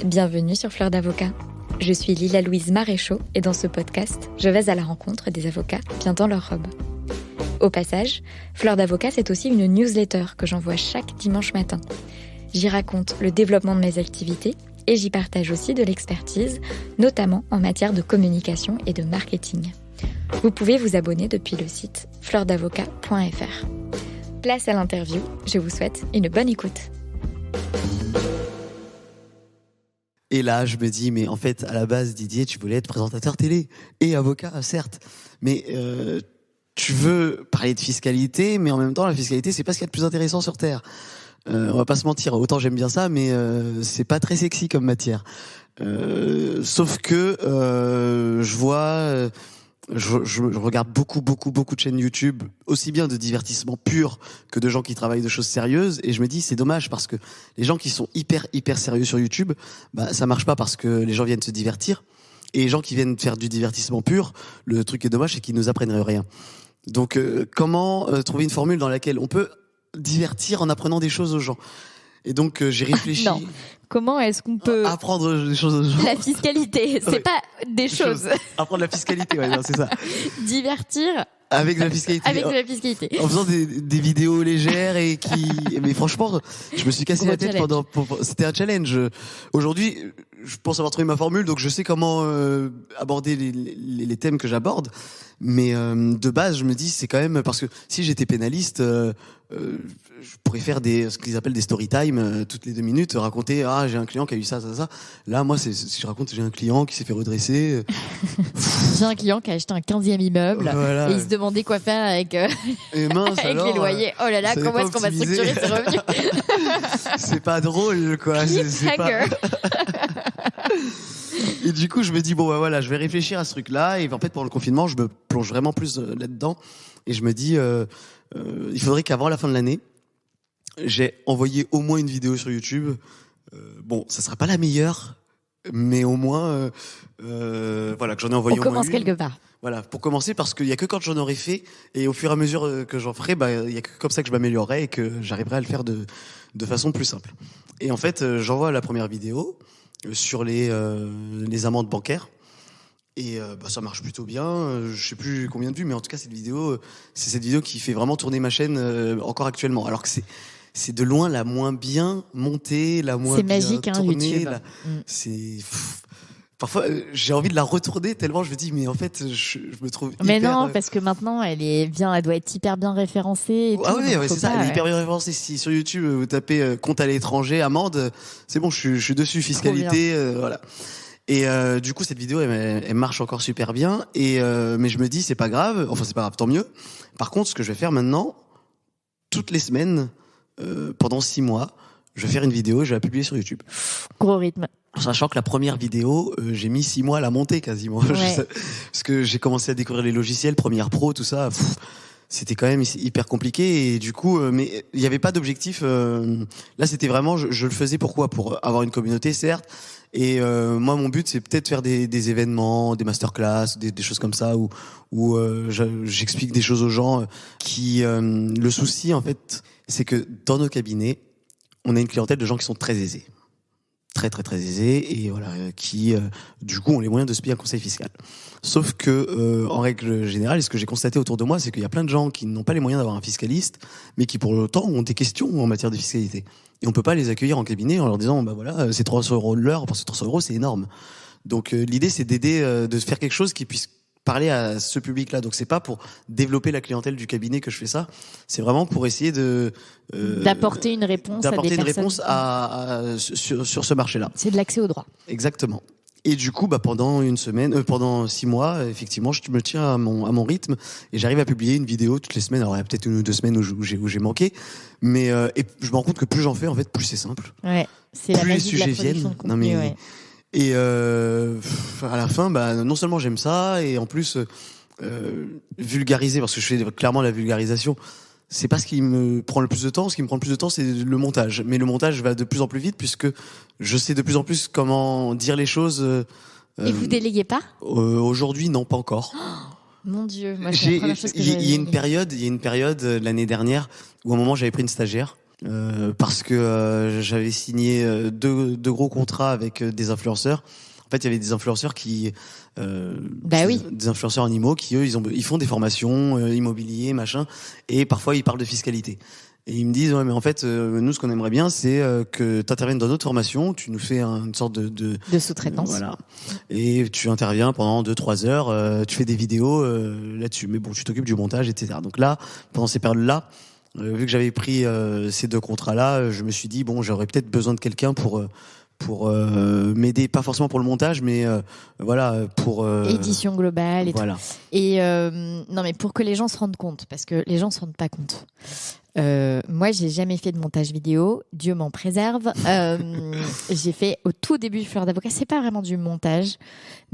Bienvenue sur Fleur d'Avocat. Je suis Lila Louise Maréchaux et dans ce podcast, je vais à la rencontre des avocats bien dans leur robe. Au passage, Fleur d'Avocat, c'est aussi une newsletter que j'envoie chaque dimanche matin. J'y raconte le développement de mes activités et j'y partage aussi de l'expertise, notamment en matière de communication et de marketing. Vous pouvez vous abonner depuis le site fleurdavocat.fr. Place à l'interview, je vous souhaite une bonne écoute. Et là, je me dis, mais en fait, à la base, Didier, tu voulais être présentateur télé et avocat, certes. Mais tu veux parler de fiscalité, mais en même temps, la fiscalité, c'est pas ce qu'il y a de plus intéressant sur Terre. On va pas se mentir, autant j'aime bien ça, mais c'est pas très sexy comme matière. Sauf que je vois... Je regarde beaucoup de chaînes YouTube, aussi bien de divertissement pur que de gens qui travaillent de choses sérieuses, et je me dis c'est dommage parce que les gens qui sont hyper sérieux sur YouTube, bah ça marche pas parce que les gens viennent se divertir, et les gens qui viennent faire du divertissement pur, le truc qui est dommage c'est qu'ils nous apprennent rien. Donc comment trouver une formule dans laquelle on peut divertir en apprenant des choses aux gens? Et donc j'ai réfléchi. Non. Comment est-ce qu'on peut apprendre des choses aux gens? La fiscalité, c'est pas des choses. Apprendre la fiscalité, ouais, non, c'est ça. Divertir avec la fiscalité. Avec de la fiscalité. En faisant des vidéos légères et qui. Mais franchement, je me suis cassé la tête pendant. C'était un challenge. Aujourd'hui, je pense avoir trouvé ma formule, donc je sais comment aborder les thèmes que j'aborde. Mais de base, je me dis, c'est quand même parce que si j'étais pénaliste, je pourrais faire ce qu'ils appellent des story time toutes les 2 minutes, raconter j'ai un client qui a eu ça. Là, moi, si je raconte j'ai un client qui s'est fait redresser. J'ai un client qui a acheté un 15e immeuble et il se demandait quoi faire avec mince, avec les loyers. Oh là là, comment est-ce qu'on va structurer ses revenus? C'est pas drôle, quoi. C'est pas... Et du coup, je me dis bon bah voilà, je vais réfléchir à ce truc-là. Et en fait, pendant le confinement, je me plonge vraiment plus là-dedans. Et je me dis, il faudrait qu'avant la fin de l'année, j'ai envoyé au moins une vidéo sur YouTube. Bon, ça sera pas la meilleure, mais au moins, voilà, que j'en ai envoyé au moins une. On commence quelque part. Voilà, pour commencer, parce qu'il y a que quand j'en aurai fait, et au fur et à mesure que j'en ferai, il y a que comme ça que je m'améliorerai et que j'arriverai à le faire de façon plus simple. Et en fait, j'envoie la première vidéo sur les amendes bancaires. Et ça marche plutôt bien. Je sais plus combien de vues, mais en tout cas, c'est cette vidéo qui fait vraiment tourner ma chaîne encore actuellement. Alors que c'est de loin la moins bien montée, la moins bien magique, tournée. YouTube. C'est parfois j'ai envie de la retourner tellement je me dis mais en fait je me trouve mais non parce que maintenant elle doit être hyper bien référencée et tout, oui c'est ça, elle est hyper bien référencée. Si sur YouTube vous tapez compte à l'étranger, amende, c'est bon, je suis dessus, fiscalité, voilà. Et du coup cette vidéo elle marche encore super bien, et mais je me dis c'est pas grave, enfin c'est pas grave, tant mieux. Par contre, ce que je vais faire maintenant, toutes les semaines pendant 6 mois, je vais faire une vidéo et je vais la publier sur YouTube. Gros rythme. Sachant que la première vidéo, j'ai mis 6 mois à la monter quasiment. Ouais. Parce que j'ai commencé à découvrir les logiciels, Premiere Pro, tout ça. C'était quand même hyper compliqué. Et du coup, mais il n'y avait pas d'objectif. Là, c'était vraiment, je le faisais pourquoi? Pour avoir une communauté, certes. Et moi, mon but, c'est peut-être faire des événements, des masterclass, des choses comme ça, où j'explique des choses aux gens. Le souci, en fait, c'est que dans nos cabinets, on a une clientèle de gens qui sont très aisés. Très aisés, et voilà, qui du coup ont les moyens de se payer un conseil fiscal. Sauf que en règle générale, ce que j'ai constaté autour de moi, c'est qu'il y a plein de gens qui n'ont pas les moyens d'avoir un fiscaliste, mais qui pour autant ont des questions en matière de fiscalité. Et on peut pas les accueillir en cabinet en leur disant bah voilà, c'est 300 € de l'heure, parce que 300 € c'est énorme. Donc l'idée c'est d'aider, de faire quelque chose qui puisse parler à ce public-là. Donc c'est pas pour développer la clientèle du cabinet que je fais ça. C'est vraiment pour essayer d'apporter une réponse à des personnes. Sur ce marché-là. C'est de l'accès au droit. Exactement. Et du coup, pendant 6 mois, effectivement, je me tiens à mon rythme et j'arrive à publier une vidéo toutes les semaines. Alors il y a peut-être 1 ou 2 semaines où j'ai manqué, mais et je me rends compte que plus j'en fais, en fait, plus c'est simple. Ouais. C'est plus la les sujets viennent. Non mais ouais. Et à la fin, non seulement j'aime ça, et en plus vulgariser, parce que je fais clairement la vulgarisation. C'est pas ce qui me prend le plus de temps. Ce qui me prend le plus de temps, c'est le montage. Mais le montage va de plus en plus vite puisque je sais de plus en plus comment dire les choses. Et vous déléguez pas? Aujourd'hui, non, pas encore. Oh, mon Dieu, moi c'est la première chose que j'ai. Il y a une période l'année dernière où à un moment j'avais pris une stagiaire. parce que j'avais signé deux gros contrats avec des influenceurs. En fait, il y avait des influenceurs des influenceurs animaux qui eux ils font des formations immobilier machin, et parfois ils parlent de fiscalité. Et ils me disent, ouais, mais en fait, nous, ce qu'on aimerait bien, c'est que tu interviennes dans notre formation, tu nous fais une sorte de sous-traitance. Voilà. Et tu interviens pendant 2-3 heures, tu fais des vidéos là-dessus. Mais bon, tu t'occupes du montage, etc. Donc là, pendant ces périodes-là, vu que j'avais pris ces 2 contrats-là, je me suis dit, bon, j'aurais peut-être besoin de quelqu'un pour m'aider, pas forcément pour le montage, mais voilà, pour édition globale et voilà. Tout. Et non, mais pour que les gens se rendent compte, parce que les gens se rendent pas compte. Moi, j'ai jamais fait de montage vidéo, Dieu m'en préserve. J'ai fait au tout début Fleur d'avocat, c'est pas vraiment du montage,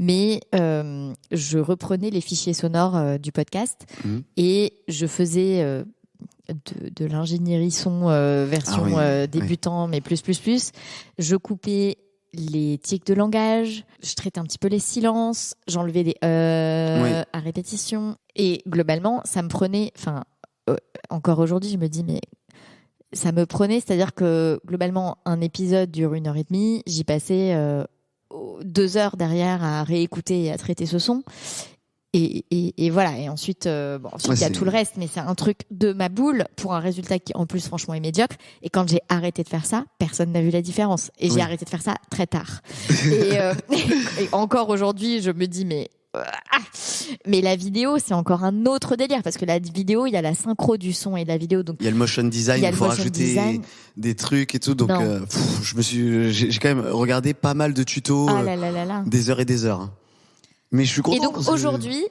mais je reprenais les fichiers sonores du podcast et je faisais de l'ingénierie son version débutant, mais plus. Je coupais les tics de langage, je traitais un petit peu les silences, j'enlevais des à répétition, et globalement, ça me prenait, encore aujourd'hui, je me dis, mais ça me prenait, c'est-à-dire que globalement, un épisode dure 1h30, j'y passais 2 heures derrière à réécouter et à traiter ce son. Et voilà. Et ensuite, il y a tout le reste, mais c'est un truc de ma boule pour un résultat qui, en plus, franchement, est médiocre. Et quand j'ai arrêté de faire ça, personne n'a vu la différence. Et j'ai arrêté de faire ça très tard. Et encore aujourd'hui, je me dis, mais la vidéo, c'est encore un autre délire, parce que la vidéo, il y a la synchro du son et de la vidéo, donc il y a le motion design, il faut rajouter des trucs et tout, donc j'ai quand même regardé pas mal de tutos, des heures et des heures. Mais je suis content. Et donc aujourd'hui,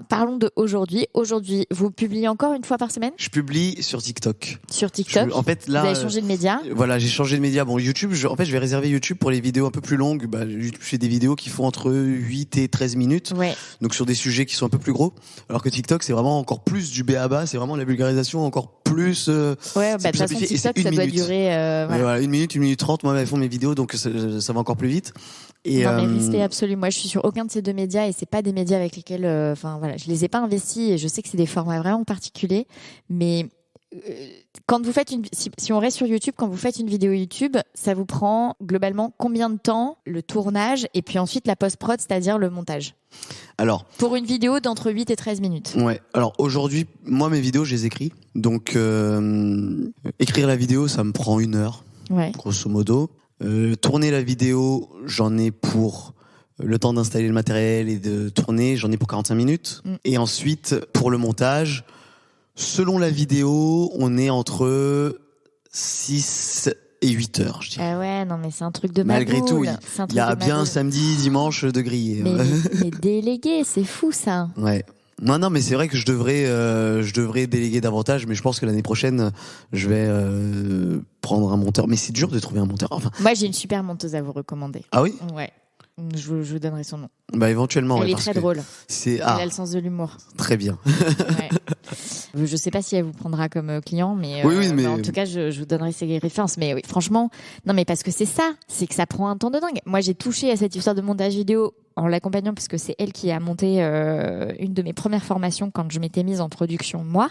parlons de aujourd'hui. Aujourd'hui, vous publiez encore une fois par semaine ? Je publie sur TikTok. Sur TikTok. En fait, là, vous avez changé de média ? Voilà, j'ai changé de média. Bon, YouTube, je vais réserver YouTube pour les vidéos un peu plus longues. Je fais des vidéos qui font entre 8 et 13 minutes. Ouais. Donc sur des sujets qui sont un peu plus gros. Alors que TikTok, c'est vraiment encore plus du b.a.-ba, c'est vraiment la vulgarisation encore plus. De toute façon, TikTok, ça doit durer. Voilà, 1 minute, 1 minute 30. Moi, elles font mes vidéos, donc ça va encore plus vite. Non, mais respect absolu. Moi, je suis sur aucun de ces 2 médias, et c'est pas des médias avec lesquels, je les ai pas investis, et je sais que c'est des formats vraiment particuliers. Mais quand vous faites si on reste sur YouTube, quand vous faites une vidéo YouTube, ça vous prend globalement combien de temps, le tournage et puis ensuite la post-prod, c'est-à-dire le montage? Alors, pour une vidéo d'entre 8 et 13 minutes. Ouais. Alors aujourd'hui, moi mes vidéos, je les écris. Donc écrire la vidéo, ça me prend 1 heure, grosso modo. Tourner la vidéo, j'en ai pour le temps d'installer le matériel et de tourner, j'en ai pour 45 minutes. Et ensuite, pour le montage, selon la vidéo, on est entre 6 et 8 heures, je dirais. Ah ouais, non mais c'est un truc de malgré maboule. tout, il y a bien samedi, dimanche de griller. Mais délégué, c'est fou ça. Ouais. Non, mais c'est vrai que je devrais déléguer davantage, mais je pense que l'année prochaine, je vais prendre un monteur. Mais c'est dur de trouver un monteur. Enfin... Moi, j'ai une super monteuse à vous recommander. Ah oui ? Ouais. Je vous donnerai son nom. Bah éventuellement. Elle est très drôle. Elle a le sens de l'humour. Très bien. Ouais. Je sais pas si elle vous prendra comme client, mais, mais en tout cas, je vous donnerai ses références. Mais oui, franchement, non, mais parce que c'est que ça prend un temps de dingue. Moi, j'ai touché à cette histoire de montage vidéo en l'accompagnant, parce que c'est elle qui a monté une de mes premières formations quand je m'étais mise en production, moi.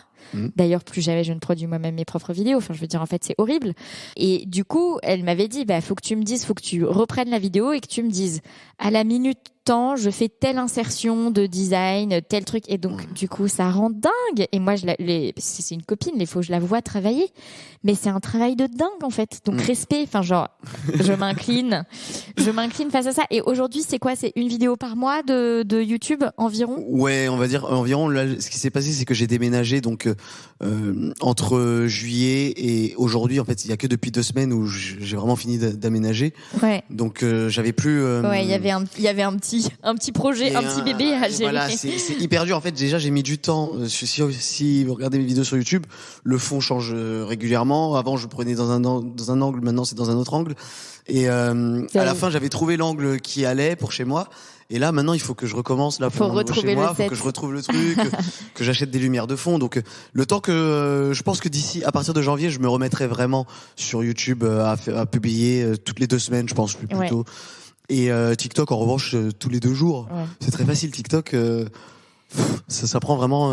D'ailleurs, plus jamais je ne produis moi-même mes propres vidéos. Enfin, je veux dire, en fait, c'est horrible. Et du coup, elle m'avait dit, faut que tu me dises, faut que tu reprennes la vidéo et que tu me dises, à la minute temps, je fais telle insertion de design, tel truc. Et donc, du coup, ça rend dingue. Et moi, c'est une copine, il faut que je la vois travailler. Mais c'est un travail de dingue, en fait. Donc, respect. Enfin, genre, je m'incline face à ça. Et aujourd'hui, c'est quoi? C'est une vidéo par mois de YouTube environ? Ouais, on va dire environ. Là, ce qui s'est passé, c'est que j'ai déménagé. Donc, entre juillet et aujourd'hui, en fait, il y a que depuis 2 semaines où j'ai vraiment fini d'aménager. Ouais. Donc, j'avais plus. Ouais, il y avait un petit projet, un petit bébé à gérer. Voilà, c'est hyper dur. En fait, déjà, j'ai mis du temps. Si vous regardez mes vidéos sur YouTube, le fond change régulièrement. Avant, je prenais dans un angle. Maintenant, c'est dans un autre angle. Et à la fin, j'avais trouvé l'angle qui allait pour chez moi. Et là, maintenant, il faut que je recommence là pour chez moi. Il faut que je retrouve le truc, que j'achète des lumières de fond. Donc, le temps que je pense que à partir de janvier, je me remettrai vraiment sur YouTube à publier toutes les 2 semaines, je pense, plutôt. Et TikTok, en revanche, tous les 2 jours. Ouais. C'est très facile, TikTok. Ça prend vraiment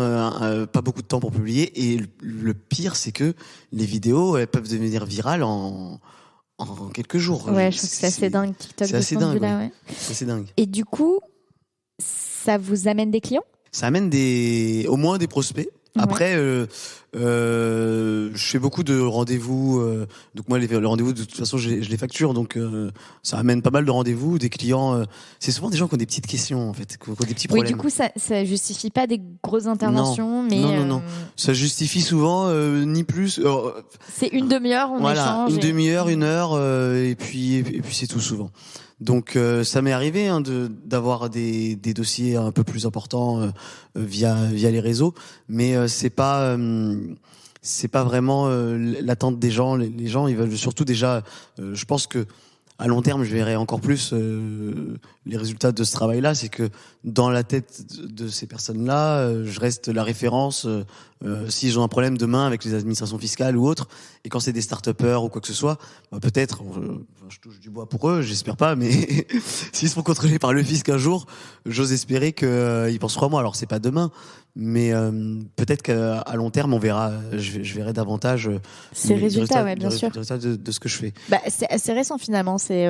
pas beaucoup de temps pour publier. Et le pire, c'est que les vidéos, elles peuvent devenir virales en quelques jours. Ouais, je trouve que c'est assez dingue, TikTok, c'est de assez ce point de dingue, vue-là. ouais. Ouais. C'est assez dingue. Et du coup, ça vous amène des clients? Ça amène au moins des prospects. Ouais. Après, je fais beaucoup de rendez-vous. Donc moi, les rendez-vous, de toute façon, je les facture. Donc ça amène pas mal de rendez-vous. Des clients, c'est souvent des gens qui ont des petites questions, en fait, qui ont des petits problèmes. Oui, du coup, ça justifie pas des grosses interventions, mais non. Ça justifie souvent ni plus. C'est une demi-heure, on voilà, échange. Une demi-heure, 1 heure, et puis c'est tout souvent. Donc ça m'est arrivé d'avoir des dossiers un peu plus importants via les réseaux, mais c'est pas vraiment l'attente des gens. Les gens, ils veulent surtout déjà. Je pense que à long terme, je verrai encore plus les résultats de ce travail-là. C'est que dans la tête de ces personnes-là, je reste la référence s'ils ont un problème demain avec les administrations fiscales ou autres. Et quand c'est des start-upers ou quoi que ce soit, peut-être, je touche du bois pour eux, j'espère pas, mais s'ils se font contrôler par le fisc un jour, j'ose espérer qu'ils penseront à moi. Alors c'est pas demain, mais peut-être qu'à long terme, on verra. Je verrai davantage ces résultats, ouais, bien les sûr. résultats de ce que je fais. C'est assez récent finalement. C'est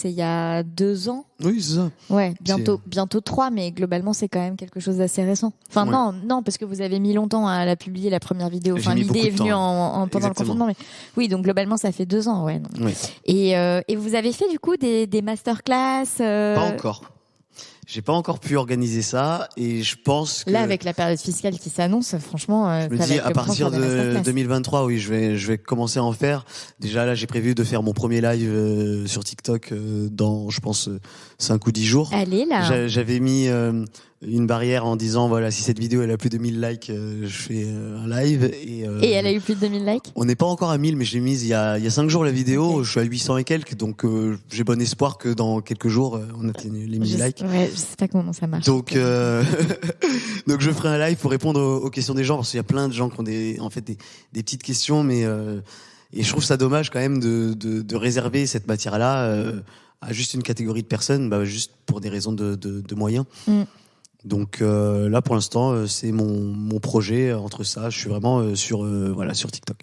il y a 2 ans. Oui, c'est ça. Ouais, bientôt 3, mais globalement c'est quand même quelque chose d'assez récent. Enfin ouais. non, parce que vous avez mis longtemps à la publier, la première vidéo. Enfin l'idée est venue pendant le confinement, mais oui, donc globalement ça fait 2 ans, ouais. Oui. Et vous avez fait du coup des masterclass Pas encore. J'ai pas encore pu organiser ça, et je pense que là, avec la période fiscale qui s'annonce, franchement, je me dis à partir de 2023, oui, je vais commencer à en faire. Déjà là, j'ai prévu de faire mon premier live sur TikTok dans, je pense, 5 ou 10 jours. Allez là. J'avais mis une barrière en disant voilà, si cette vidéo elle a plus de 1000 likes, je fais un live, et elle a eu plus de 2000 likes. On n'est pas encore à 1000, mais je l'ai mise il y a 5 jours la vidéo. Okay. Je suis à 800 et quelques, donc j'ai bon espoir que dans quelques jours on atteigne les 1000 likes. Ouais, je sais pas comment ça marche. Donc donc je ferai un live pour répondre aux questions des gens, parce qu'il y a plein de gens qui ont des petites questions, mais et je trouve ça dommage quand même de réserver cette matière-là à juste une catégorie de personnes, juste pour des raisons de moyens. Donc là pour l'instant c'est mon projet. Entre ça, je suis vraiment sur TikTok.